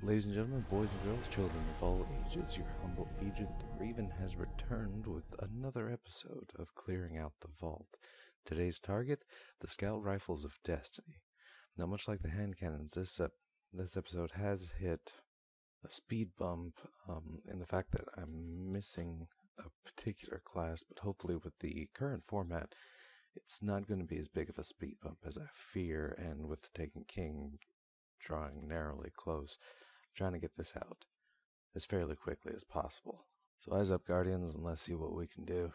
Ladies and gentlemen, boys and girls, children of all ages, your humble agent Raven has returned with another episode of Clearing Out the Vault. Today's target, the Scout Rifles of Destiny. Now, much like the hand cannons, this episode has hit a speed bump in the fact that I'm missing a particular class, but hopefully with the current format, it's not going to be as big of a speed bump as I fear, and with the Taken King drawing narrowly close, trying to get this out as fairly quickly as possible. So eyes up, Guardians, and let's see what we can do.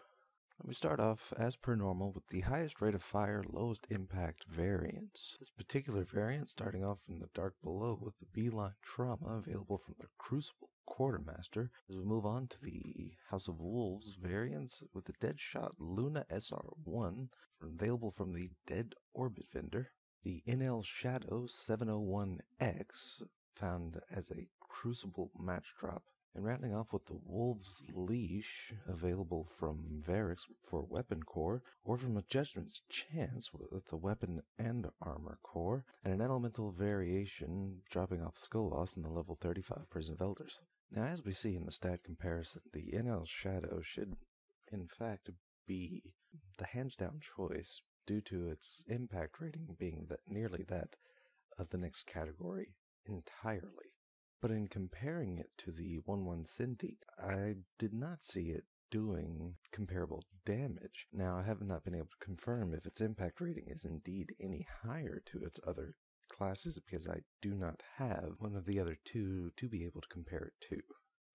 Let me start off, as per normal, with the highest rate of fire, lowest impact variance. This particular variant starting off in the dark below with the beeline trauma available from the Crucible Quartermaster, as we move on to the House of Wolves variants with the Deadshot Luna SR1 available from the Dead Orbit vendor, the NL Shadow 701X found as a Crucible match drop, and rounding off with the Wolf's Leash, available from Varix for Weapon Core, or from a Judgment's Chance with the Weapon and Armor Core, and an Elemental Variation dropping off Skull Loss in the level 35 Prison of Elders. Now, as we see in the stat comparison, the NL Shadow should, in fact, be the hands-down choice due to its impact rating being nearly that of the next category entirely. But in comparing it to the 1-1 Synthete, I did not see it doing comparable damage. Now, I have not been able to confirm if its impact rating is indeed any higher to its other classes, because I do not have one of the other two to be able to compare it to.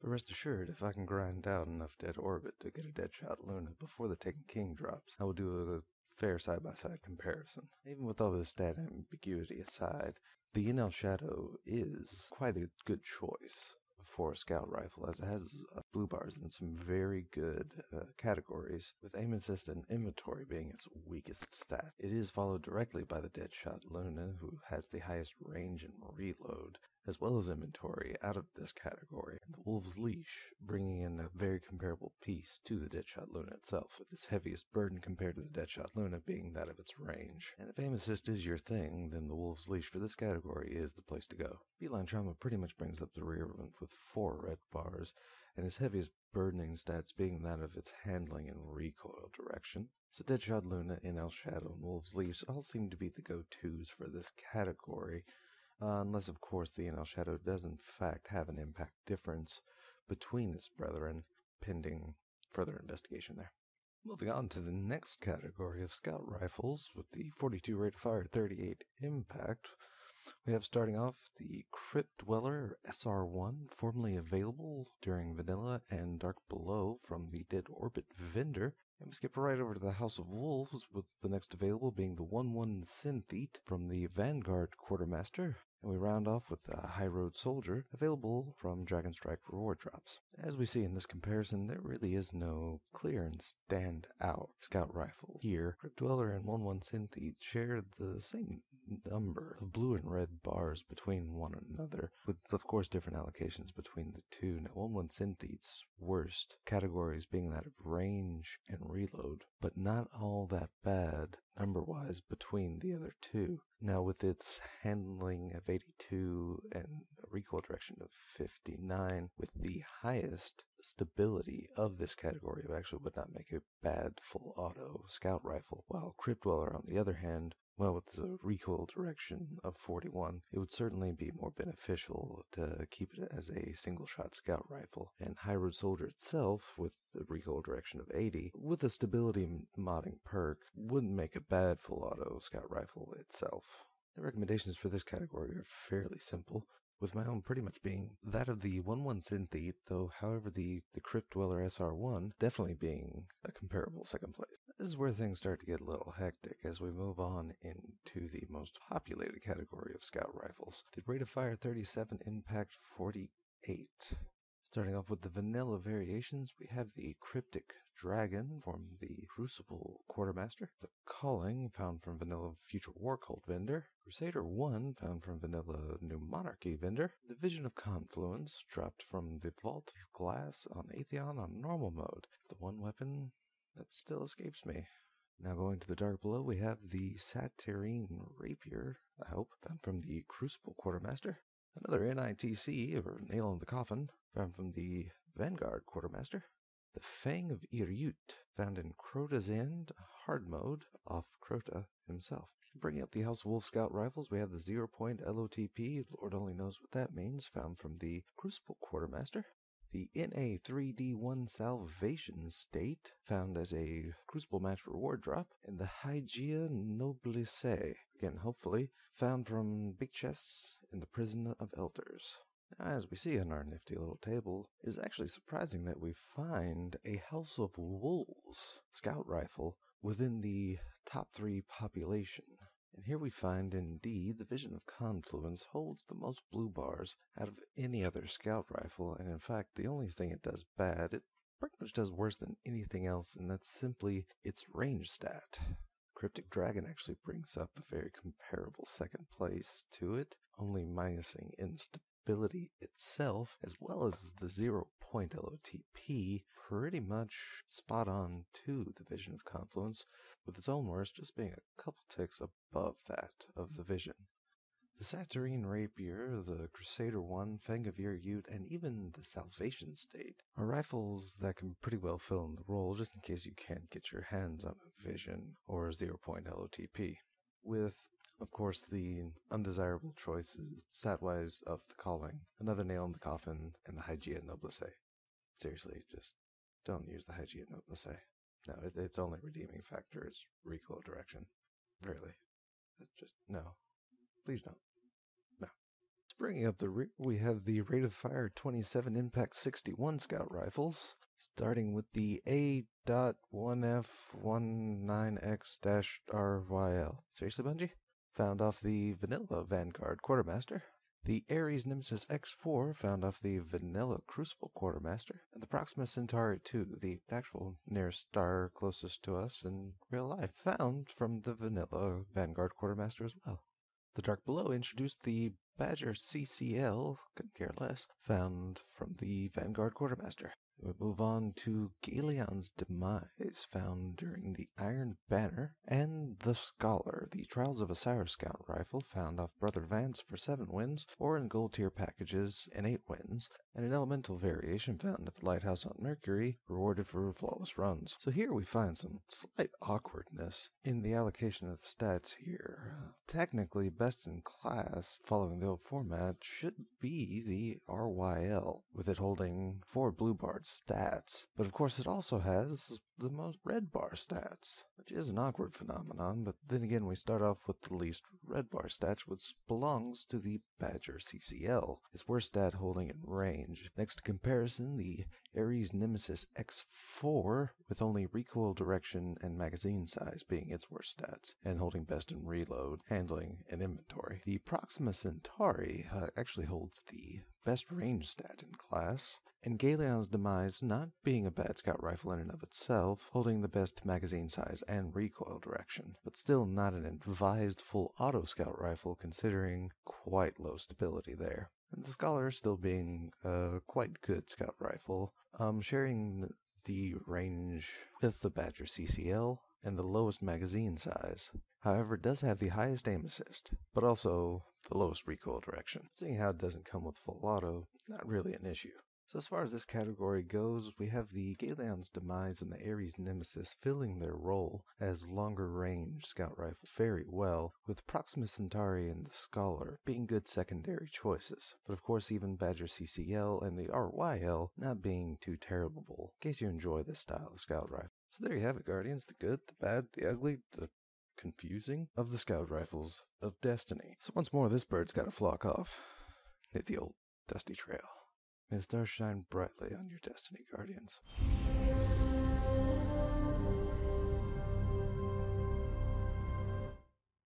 But rest assured, if I can grind out enough Dead Orbit to get a Deadshot Luna before the Taken King drops, I will do a fair side-by-side comparison. Even with all this stat ambiguity aside, the NL Shadow is quite a good choice for a scout rifle, as it has blue bars in some very good categories, with aim assist and inventory being its weakest stat. It is followed directly by the Deadshot Luna, who has the highest range and reload, as well as inventory out of this category, and the Wolf's Leash bringing in a very comparable piece to the Deadshot Luna itself, with its heaviest burden compared to the Deadshot Luna being that of its range. And if aim assist is your thing, then the Wolf's Leash for this category is the place to go. Beeline Trauma pretty much brings up the rear with 4 red bars, and its heaviest burdening stats being that of its handling and recoil direction. So Deadshot Luna, NL Shadow, and Wolf's Leash all seem to be the go-tos for this category, unless of course the NL Shadow does in fact have an impact difference between its brethren, pending further investigation there. Moving on to the next category of scout rifles with the 42 rate of fire, 38 impact, we have starting off the Crypt Dweller SR1, formerly available during Vanilla and Dark Below from the Dead Orbit vendor. And we skip right over to the House of Wolves, with the next available being the 1-1 Synthete from the Vanguard Quartermaster. And we round off with the High Road Soldier, available from Dragon Strike reward drops. As we see in this comparison, there really is no clear and stand-out scout rifle here. Crypt Dweller and 1-1 Synthete share the same number of blue and red bars between one another, with of course different allocations between the two. Now, 1-1 Synthete's worst categories being that of range and reload, but not all that bad number-wise between the other two. Now, with its handling of 82 and a recoil direction of 59, with the highest stability of this category, it actually would not make a bad full auto scout rifle, while Crypt Dweller, on the other hand, well, with the recoil direction of 41, it would certainly be more beneficial to keep it as a single-shot scout rifle. And High Road Soldier itself, with the recoil direction of 80, with a stability modding perk, wouldn't make a bad full-auto scout rifle itself. The recommendations for this category are fairly simple, with my own pretty much being that of the 1-1 Synthete, though however the Crypt Dweller SR1 definitely being a comparable second place. This is where things start to get a little hectic as we move on into the most populated category of scout rifles. The rate of fire 37, impact 48. Starting off with the vanilla variations, we have the Cryptic Dragon from the Crucible Quartermaster, the Calling found from Vanilla Future War Cult vendor, Crusader 1 found from Vanilla New Monarchy vendor, the Vision of Confluence dropped from the Vault of Glass on Atheon on normal mode, the one weapon that still escapes me. Now going to the dark below, we have the Satyrine Rapier, I hope, found from the Crucible Quartermaster, Another NITC, or nail in the coffin, found from the Vanguard Quartermaster. The Fang of Iryut, found in Crota's End, hard mode, off Crota himself. Bringing up the House of Wolf Scout Rifles, we have the 0-point LOTP, Lord only knows what that means, found from the Crucible Quartermaster. The NA3D1 Salvation State, found as a Crucible Match reward drop, and the Hygia Noblesse, again hopefully, found from big chests in the Prison of Elders. As we see on our nifty little table, it is actually surprising that we find a House of Wolves scout rifle within the top 3 population. And here we find, indeed, the Vision of Confluence holds the most blue bars out of any other scout rifle, and in fact, the only thing it does bad, it pretty much does worse than anything else, and that's simply its range stat. Cryptic Dragon actually brings up a very comparable second place to it, only minusing instability itself, as well as the 0-point LOTP, pretty much spot on to the Vision of Confluence, with its own worst just being a couple ticks above that of the Vision. The Saturnine Rapier, the Crusader 1, Fang of Iryut, and even the Salvation State are rifles that can pretty well fill in the role just in case you can't get your hands on a Vision or a 0-point LOTP. With, of course, the undesirable choices, stat-wise, of the calling, another nail in the coffin, and the Hygia Noblesse. Seriously, just don't use the Hygia Noblesse. No, its only redeeming factor is recoil direction. Really. Just, no. Please don't. No. Bringing up the rear, we have the rate of fire 27 Impact 61 Scout Rifles, starting with the A.1F19X-RYL. Seriously, Bungie? Found off the Vanilla Vanguard Quartermaster. The Ares Nemesis X4, found off the Vanilla Crucible Quartermaster, and the Proxima Centauri 2, the actual nearest star closest to us in real life, found from the Vanilla Vanguard Quartermaster as well. The Dark Below introduced the Badger CCL, couldn't care less, found from the Vanguard Quartermaster. We move on to Galeon's Demise, found during the Iron Banner, and the Scholar, the Trials of Osiris Scout Rifle, found off Brother Vance for 7 wins, or in gold tier packages and 8 wins, and an elemental variation found at the Lighthouse on Mercury, rewarded for flawless runs. So here we find some slight awkwardness in the allocation of the stats here. Technically, best in class, following the old format, should be the RYL, with it holding 4 blue bar stats, but of course it also has the most red bar stats, which is an awkward phenomenon, but then again we start off with the least red bar stats, which belongs to the Badger CCL, its worst stat holding in range. Next comparison, the Ares Nemesis X4, with only recoil direction and magazine size being its worst stats, and holding best in reload, handling, and inventory. The Proxima Centauri actually holds the best range stat in class, and Galeon's Demise not being a bad scout rifle in and of itself, holding the best magazine size and recoil direction, but still not an advised full auto scout rifle considering quite low stability there. And the Scholar still being a quite good scout rifle, sharing the range with the Badger CCL and the lowest magazine size. However, it does have the highest aim assist, but also the lowest recoil direction. Seeing how it doesn't come with full auto, not really an issue. So as far as this category goes, we have the Galeon's Demise and the Ares Nemesis filling their role as longer range scout rifles very well, with Proxima Centauri and the Scholar being good secondary choices. But of course even Badger CCL and the RYL not being too terrible, in case you enjoy this style of scout rifle. So there you have it, Guardians, the good, the bad, the ugly, the confusing of the scout rifles of Destiny. So once more, this bird's gotta flock off. Hit the old dusty trail. May the stars shine brightly on your destiny, Guardians.